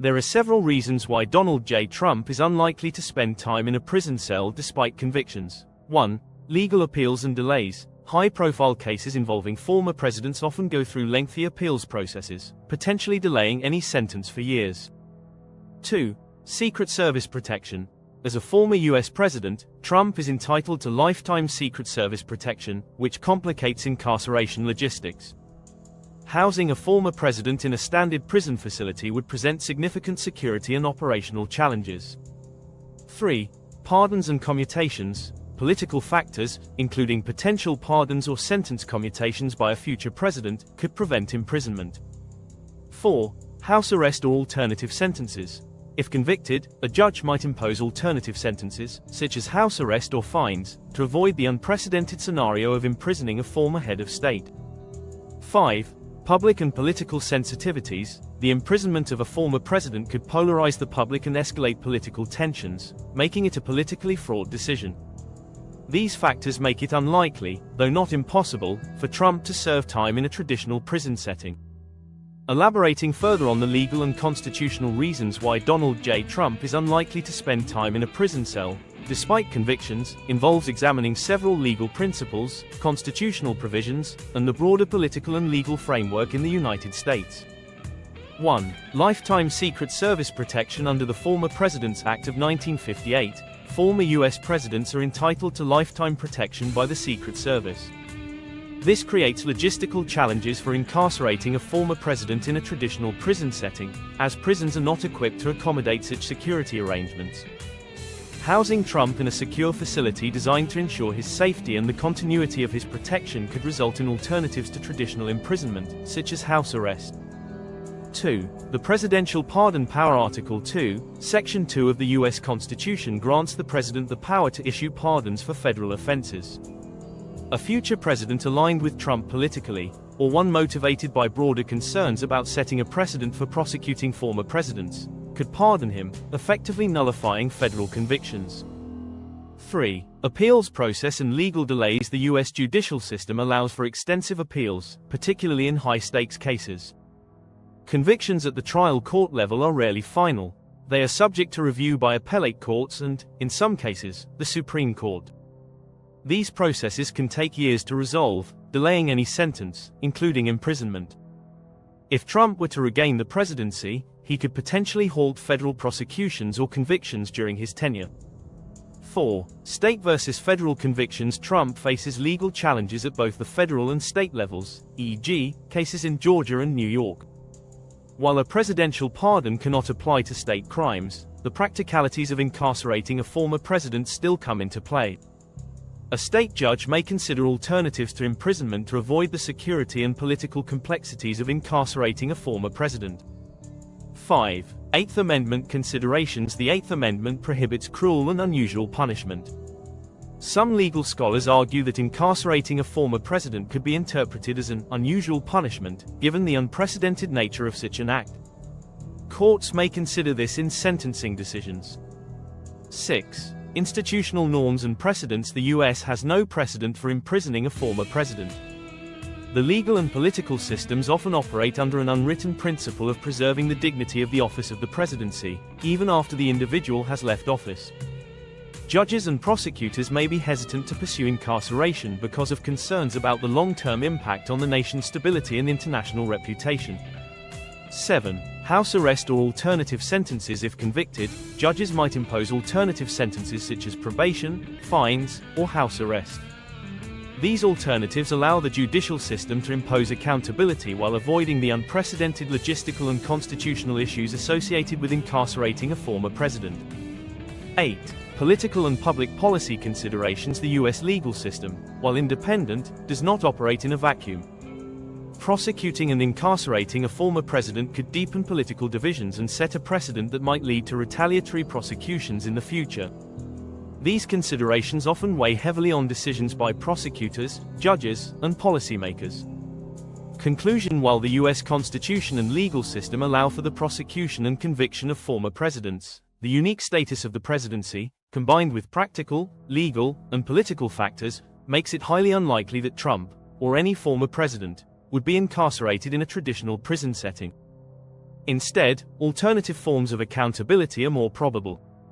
There are several reasons why Donald J. Trump is unlikely to spend time in a prison cell despite convictions. 1. Legal appeals and delays. High-profile cases involving former presidents often go through lengthy appeals processes, potentially delaying any sentence for years. 2. Secret Service protection. As a former U.S. president, Trump is entitled to lifetime Secret Service protection, which complicates incarceration logistics. Housing a former president in a standard prison facility would present significant security and operational challenges. 3. Pardons and commutations. Political factors, including potential pardons or sentence commutations by a future president, could prevent imprisonment. 4. House arrest or alternative sentences. If convicted, a judge might impose alternative sentences, such as house arrest or fines, to avoid the unprecedented scenario of imprisoning a former head of state. 5. Public and political sensitivities. The imprisonment of a former president could polarize the public and escalate political tensions, making it a politically fraught decision. These factors make it unlikely, though not impossible, for Trump to serve time in a traditional prison setting. Elaborating further on the legal and constitutional reasons why Donald J. Trump is unlikely to spend time in a prison cell, despite convictions, involves examining several legal principles, constitutional provisions, and the broader political and legal framework in the United States. 1. Lifetime Secret Service protection. Under the Former Presidents Act of 1958, former U.S. presidents are entitled to lifetime protection by the Secret Service. This creates logistical challenges for incarcerating a former president in a traditional prison setting, as prisons are not equipped to accommodate such security arrangements. Housing Trump in a secure facility designed to ensure his safety and the continuity of his protection could result in alternatives to traditional imprisonment, such as house arrest. 2. The Presidential Pardon Power. Article 2, Section 2 of the U.S. Constitution grants the President the power to issue pardons for federal offenses. A future president aligned with Trump politically, or one motivated by broader concerns about setting a precedent for prosecuting former presidents, could pardon him, effectively nullifying federal convictions. 3. Appeals process and legal delays. The U.S. judicial system allows for extensive appeals, particularly in high-stakes cases. Convictions at the trial court level are rarely final. They are subject to review by appellate courts and, in some cases, the Supreme Court. These processes can take years to resolve, delaying any sentence, including imprisonment. If Trump were to regain the presidency, he could potentially halt federal prosecutions or convictions during his tenure. 4. State versus federal convictions. Trump faces legal challenges at both the federal and state levels, e.g., cases in Georgia and New York. While a presidential pardon cannot apply to state crimes, the practicalities of incarcerating a former president still come into play. A state judge may consider alternatives to imprisonment to avoid the security and political complexities of incarcerating a former president. 5. Eighth Amendment considerations. The Eighth Amendment prohibits cruel and unusual punishment. Some legal scholars argue that incarcerating a former president could be interpreted as an unusual punishment, given the unprecedented nature of such an act. Courts may consider this in sentencing decisions. 6. Institutional norms and precedents. The U.S. has no precedent for imprisoning a former president. The legal and political systems often operate under an unwritten principle of preserving the dignity of the office of the presidency, even after the individual has left office. Judges and prosecutors may be hesitant to pursue incarceration because of concerns about the long-term impact on the nation's stability and international reputation. 7. House arrest or alternative sentences. If convicted, judges might impose alternative sentences such as probation, fines, or house arrest. These alternatives allow the judicial system to impose accountability while avoiding the unprecedented logistical and constitutional issues associated with incarcerating a former president. 8. Political and public policy considerations. The U.S. legal system, while independent, does not operate in a vacuum. Prosecuting and incarcerating a former president could deepen political divisions and set a precedent that might lead to retaliatory prosecutions in the future. These considerations often weigh heavily on decisions by prosecutors, judges, and policymakers. Conclusion. While the U.S. Constitution and legal system allow for the prosecution and conviction of former presidents, the unique status of the presidency, combined with practical, legal, and political factors, makes it highly unlikely that Trump, or any former president, would be incarcerated in a traditional prison setting. Instead, alternative forms of accountability are more probable.